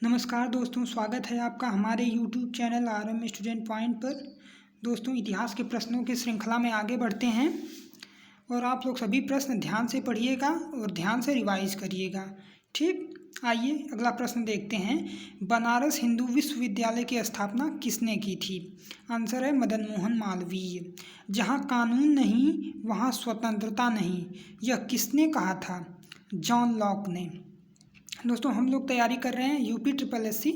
नमस्कार दोस्तों, स्वागत है आपका हमारे YouTube channel RM student point पर। दोस्तों, इतिहास के प्रश्नों की श्रृंखला में आगे बढ़ते हैं और आप लोग सभी प्रश्न ध्यान से पढ़िएगा और ध्यान से रिवाइज करिएगा। ठीक, आइए अगला प्रश्न देखते हैं। बनारस हिंदू विश्वविद्यालय की स्थापना किसने की थी? आंसर है मदन मोहन मालवीय। जहाँ कानून नहीं वहाँ स्वतंत्रता नहीं, यह किसने कहा था? जॉन लॉक ने। दोस्तों, हम लोग तैयारी कर रहे हैं यूपी SSC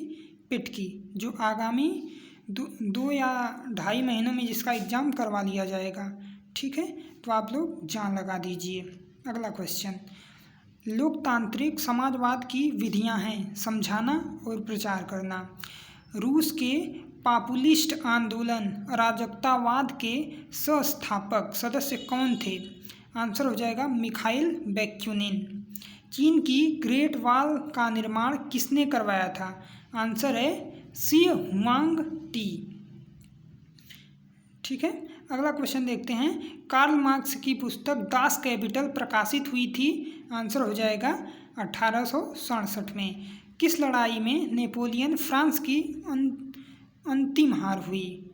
पिट की, जो आगामी दो या 2.5 महीनों में जिसका एग्ज़ाम करवा लिया जाएगा। ठीक है, तो आप लोग जान लगा दीजिए। अगला क्वेश्चन, लोकतांत्रिक समाजवाद की विधियां हैं समझाना और प्रचार करना। रूस के पॉपुलिस्ट आंदोलन अराजकतावाद के संस्थापक सदस्य कौन थे? आंसर हो जाएगा मिखाइल बैक्यूनिन। चीन की ग्रेट वॉल का निर्माण किसने करवाया था? आंसर है शी हुआंग-टी। ठीक है, अगला क्वेश्चन देखते हैं। कार्ल मार्क्स की पुस्तक दास कैपिटल प्रकाशित हुई थी? आंसर हो जाएगा 1867 में। किस लड़ाई में नेपोलियन फ्रांस की अंतिम हार हुई?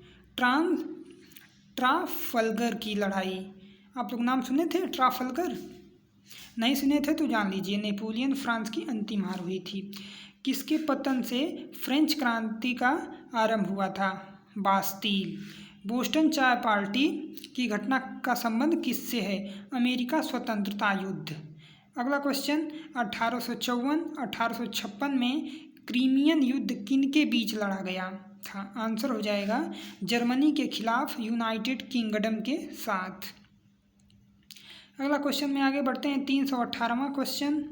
ट्राफल्गर की लड़ाई। आप लोग नाम सुने थे ट्राफल्गर? नहीं सुने थे तो जान लीजिए, नेपोलियन फ्रांस की अंतिम हार हुई थी। किसके पतन से फ्रेंच क्रांति का आरंभ हुआ था? बास्टील। बोस्टन चाय पार्टी की घटना का संबंध किससे है? अमेरिका स्वतंत्रता युद्ध। अगला क्वेश्चन, 1854-1856 में क्रीमियन युद्ध किनके बीच लड़ा गया था? आंसर हो जाएगा जर्मनी के खिलाफ यूनाइटेड किंगडम के साथ। अगला क्वेश्चन में आगे बढ़ते हैं। 318वां क्वेश्चन,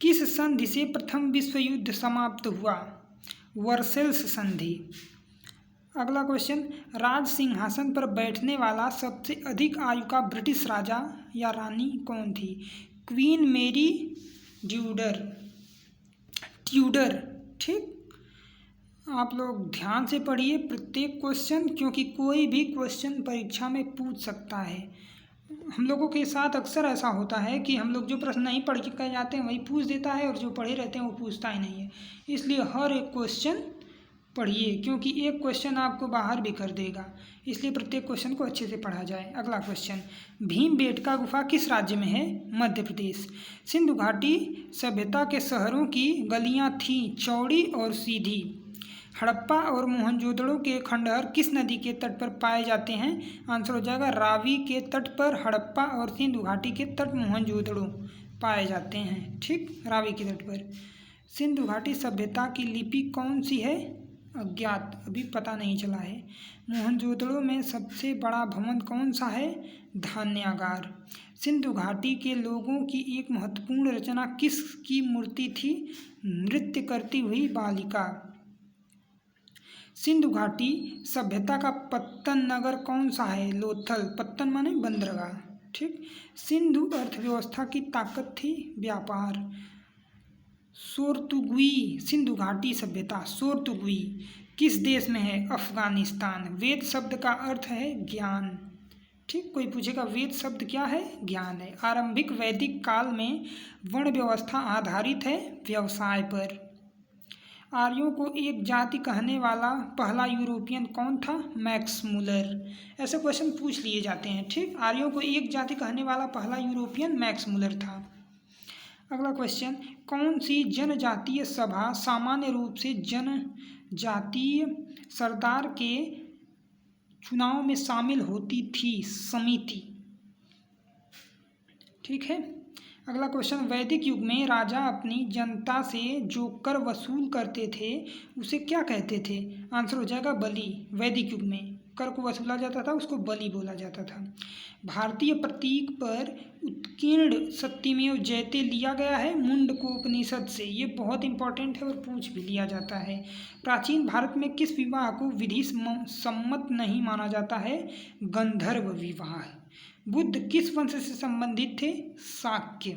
किस संधि से प्रथम विश्व युद्ध समाप्त हुआ? वर्सेल्स संधि। अगला क्वेश्चन, राज सिंहासन पर बैठने वाला सबसे अधिक आयु का ब्रिटिश राजा या रानी कौन थी? क्वीन मेरी ट्यूडर। ठीक, आप लोग ध्यान से पढ़िए प्रत्येक क्वेश्चन, क्योंकि कोई भी क्वेश्चन परीक्षा में पूछ सकता है। हम लोगों के साथ अक्सर ऐसा होता है कि हम लोग जो प्रश्न नहीं पढ़ के कह जाते हैं वही पूछ देता है, और जो पढ़े रहते हैं वो पूछता ही नहीं है। इसलिए हर एक क्वेश्चन पढ़िए, क्योंकि एक क्वेश्चन आपको बाहर भी कर देगा। इसलिए प्रत्येक क्वेश्चन को अच्छे से पढ़ा जाए। अगला क्वेश्चन, भीमबेटका गुफा किस राज्य में है? मध्य प्रदेश। सिंधु घाटी सभ्यता के शहरों की गलियाँ थीं चौड़ी और सीधी। हड़प्पा और मोहनजोदड़ो के खंडहर किस नदी के तट पर पाए जाते हैं? आंसर हो जाएगा रावी के तट पर हड़प्पा और सिंधु घाटी के तट मोहनजोदड़ो पाए जाते हैं। ठीक, रावी के तट पर। सिंधु घाटी सभ्यता की लिपि कौन सी है? अज्ञात, अभी पता नहीं चला है। मोहनजोदड़ो में सबसे बड़ा भवन कौन सा है? धान्यागार। सिंधु घाटी के लोगों की एक महत्वपूर्ण रचना किसकी मूर्ति थी? नृत्य करती हुई बालिका। सिंधु घाटी सभ्यता का पत्तन नगर कौन सा है? लोथल। पत्तन माने बंदरगाह। ठीक, सिंधु अर्थव्यवस्था की ताकत थी व्यापार। सोर्तुगुई सिंधु घाटी सभ्यता। सोर्तुगुई किस देश में है? अफगानिस्तान। वेद शब्द का अर्थ है ज्ञान। ठीक, कोई पूछेगा वेद शब्द क्या है? ज्ञान है। आरंभिक वैदिक काल में वर्ण व्यवस्था आधारित है व्यवसाय पर। आर्यों को एक जाति कहने वाला पहला यूरोपियन कौन था? Max Muller. ऐसे क्वेश्चन पूछ लिए जाते हैं। ठीक, आर्यों को एक जाति कहने वाला पहला यूरोपियन मैक्स मुलर था। अगला क्वेश्चन, कौन सी जनजातीय सभा सामान्य रूप से जनजातीय सरदार के चुनाव में शामिल होती थी? समिति। ठीक है, अगला क्वेश्चन, वैदिक युग में राजा अपनी जनता से जो कर वसूल करते थे उसे क्या कहते थे? आंसर हो जाएगा बलि। वैदिक युग में कर को वसूला जाता था, उसको बलि बोला जाता था। भारतीय प्रतीक पर उत्कीर्ण सत्यमेव जयते लिया गया है मुंडकोपनिषद से। ये बहुत इंपॉर्टेंट है और पूछ भी लिया जाता है। प्राचीन भारत में किस विवाह को विधि सम्मत नहीं माना जाता है? गंधर्व विवाह। बुद्ध किस वंश से संबंधित थे? शाक्य।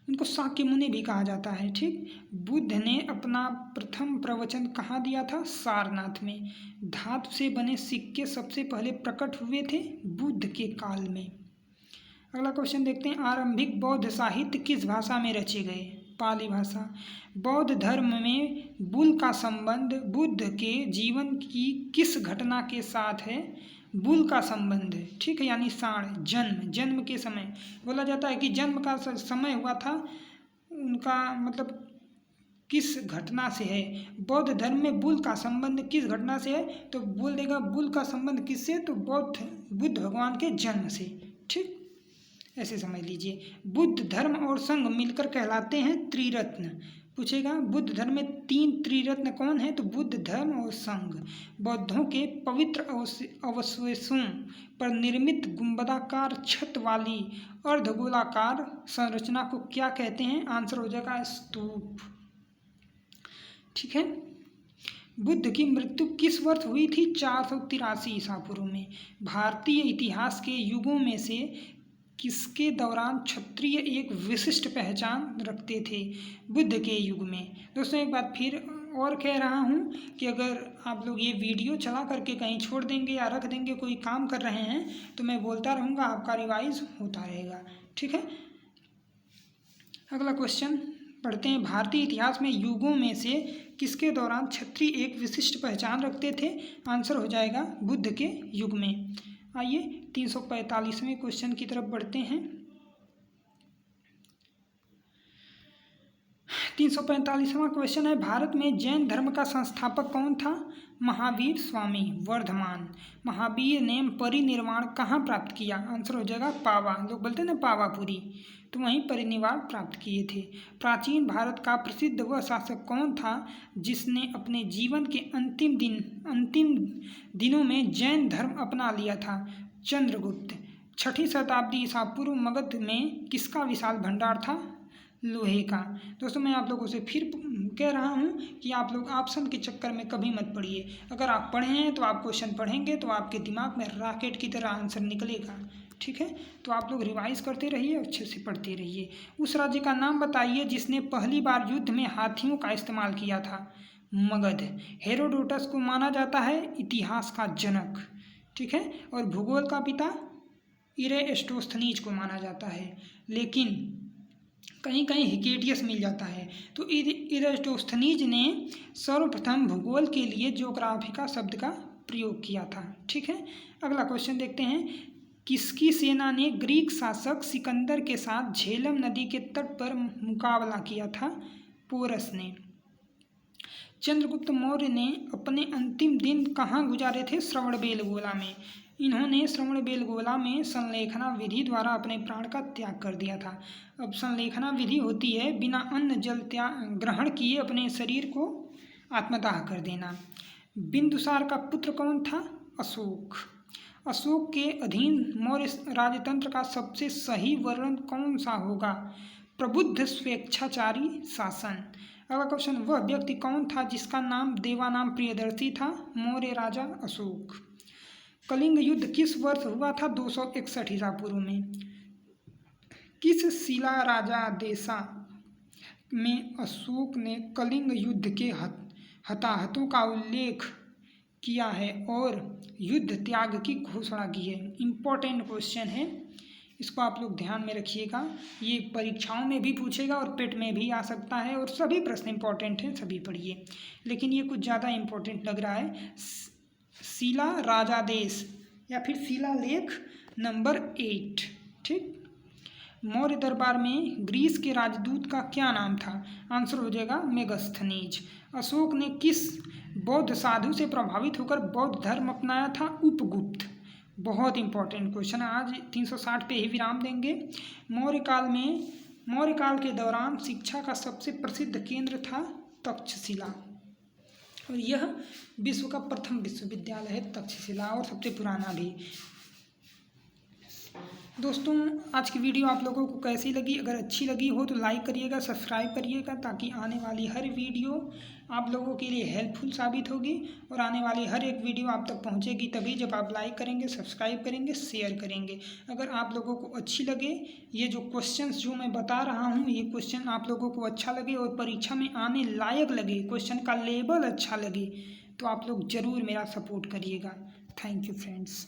उनको शाक्य मुनि भी कहा जाता है। ठीक, बुद्ध ने अपना प्रथम प्रवचन कहाँ दिया था? सारनाथ में। धातु से बने सिक्के सबसे पहले प्रकट हुए थे बुद्ध के काल में। अगला क्वेश्चन देखते हैं, आरंभिक बौद्ध साहित्य किस भाषा में रचे गए? पाली भाषा। बौद्ध धर्म में बुल का संबंध बुद्ध के जीवन की किस घटना के साथ है? बुल का संबंध, ठीक है, यानी साण, जन्म के समय बोला जाता है कि जन्म का समय हुआ था उनका, मतलब किस घटना से है? बौद्ध धर्म में बुल का संबंध किस घटना से है? तो बोल देगा बुल का संबंध किससे? तो बुद्ध भगवान के जन्म से, ठीक, ऐसे समझ लीजिए। बुद्ध धर्म और संघ मिलकर कहलाते हैं त्रिरत्न। पूछेगा बुद्ध धर्म में 3 त्रिरत्न कौन है? तो बुद्ध धर्म और संघ। बौद्धों के पवित्र अवशेषों पर निर्मित गुंबदाकार छत वाली अर्धगोलाकार संरचना को क्या कहते हैं? आंसर हो जाएगा स्तूप, ठीक है। बुद्ध की मृत्यु किस वर्ष हुई थी? 483 ईसा पूर्व में। भारतीय इतिहास के युगों में से किसके दौरान क्षत्रिय एक विशिष्ट पहचान रखते थे? बुद्ध के युग में। दोस्तों एक बात फिर और कह रहा हूँ कि अगर आप लोग ये वीडियो चला करके कहीं छोड़ देंगे या रख देंगे, कोई काम कर रहे हैं, तो मैं बोलता रहूँगा, आपका रिवाइज होता रहेगा, ठीक है। अगला क्वेश्चन पढ़ते हैं। भारतीय इतिहास में युगों में से किसके दौरान क्षत्रिय एक विशिष्ट पहचान रखते थे? आंसर हो जाएगा बुद्ध के युग में। आइए 345वें क्वेश्चन की तरफ बढ़ते हैं। 345वां क्वेश्चन है, भारत में जैन धर्म का संस्थापक कौन था? महावीर स्वामी वर्धमान। महावीर ने परिनिर्वाण कहाँ प्राप्त किया? आंसर हो जाएगा पावा, लोग बोलते हैं ना पावापुरी, तो वहीं परिनिर्वाण प्राप्त किए थे। प्राचीन भारत का प्रसिद्ध वह शासक कौन था जिसने अपने जीवन के अंतिम दिनों में जैन धर्म अपना लिया था? चंद्रगुप्त। 6वीं शताब्दी ईसा पूर्व मगध में किसका विशाल भंडार था? लोहे का। दोस्तों मैं आप लोगों से फिर कह रहा हूँ कि आप लोग ऑप्शन के चक्कर में कभी मत पड़िए। अगर आप पढ़े हैं तो आप क्वेश्चन पढ़ेंगे तो आपके दिमाग में रॉकेट की तरह आंसर निकलेगा, ठीक है। तो आप लोग रिवाइज करते रहिए, अच्छे से पढ़ते रहिए। उस राज्य का नाम बताइए जिसने पहली बार युद्ध में हाथियों का इस्तेमाल किया था? मगध। हेरोडोटस को माना जाता है इतिहास का जनक, ठीक है, और भूगोल का पिता इरेस्टोस्थनीज को माना जाता है, लेकिन कहीं कहीं हिकेटियस मिल जाता है। तो इरेस्टोस्थनीज ने सर्वप्रथम भूगोल के लिए ज्योग्राफिका शब्द का प्रयोग किया था, ठीक है। अगला क्वेश्चन देखते हैं। किसकी सेना ने ग्रीक शासक सिकंदर के साथ झेलम नदी के तट पर मुकाबला किया था? पोरस ने। चंद्रगुप्त मौर्य ने अपने अंतिम दिन कहाँ गुजारे थे? श्रवणबेलगोला में। इन्होंने श्रवणबेलगोला में संलेखना विधि द्वारा अपने प्राण का त्याग कर दिया था। अब संलेखना विधि होती है बिना अन्न जल त्याग ग्रहण किए अपने शरीर को आत्मदाह कर देना। बिंदुसार का पुत्र कौन था? अशोक। अशोक के अधीन मौर्य राजतंत्र का सबसे सही वर्णन कौन सा होगा? प्रबुद्ध स्वेच्छाचारी शासन। अगला क्वेश्चन, वह व्यक्ति कौन था जिसका नाम देवानाम प्रियदर्शी था? मौर्य राजा अशोक। कलिंग युद्ध किस वर्ष हुआ था? 261 ईसा पूर्व में। किस शिला राजादेशा में अशोक ने कलिंग युद्ध के हताहतों का उल्लेख किया है और युद्ध त्याग की घोषणा की है? इम्पोर्टेंट क्वेश्चन है, इसको आप लोग ध्यान में रखिएगा। ये परीक्षाओं में भी पूछेगा और पेट में भी आ सकता है, और सभी प्रश्न इम्पोर्टेंट हैं, सभी पढ़िए, लेकिन ये कुछ ज़्यादा इम्पोर्टेंट लग रहा है। शिला राजादेश या फिर शिलालेख नंबर 8, ठीक। मौर्य दरबार में ग्रीस के राजदूत का क्या नाम था? आंसर हो जाएगा मेगस्थनीज। अशोक ने किस बौद्ध साधु से प्रभावित होकर बौद्ध धर्म अपनाया था? उपगुप्त। बहुत इंपॉर्टेंट क्वेश्चन है, आज 360 पे ही विराम देंगे। मौर्य काल के दौरान शिक्षा का सबसे प्रसिद्ध केंद्र था तक्षशिला, और यह विश्व का प्रथम विश्वविद्यालय है तक्षशिला, और सबसे पुराना भी। दोस्तों आज की वीडियो आप लोगों को कैसी लगी? अगर अच्छी लगी हो तो लाइक करिएगा, सब्सक्राइब करिएगा, ताकि आने वाली हर वीडियो आप लोगों के लिए हेल्पफुल साबित होगी, और आने वाली हर एक वीडियो आप तक पहुंचेगी तभी जब आप लाइक करेंगे, सब्सक्राइब करेंगे, शेयर करेंगे। अगर आप लोगों को अच्छी लगे, ये जो क्वेश्चंस जो मैं बता रहा हूँ, ये क्वेश्चन आप लोगों को अच्छा लगे और परीक्षा में आने लायक लगे, क्वेश्चन का लेवल अच्छा लगे, तो आप लोग ज़रूर मेरा सपोर्ट करिएगा। Thank you friends.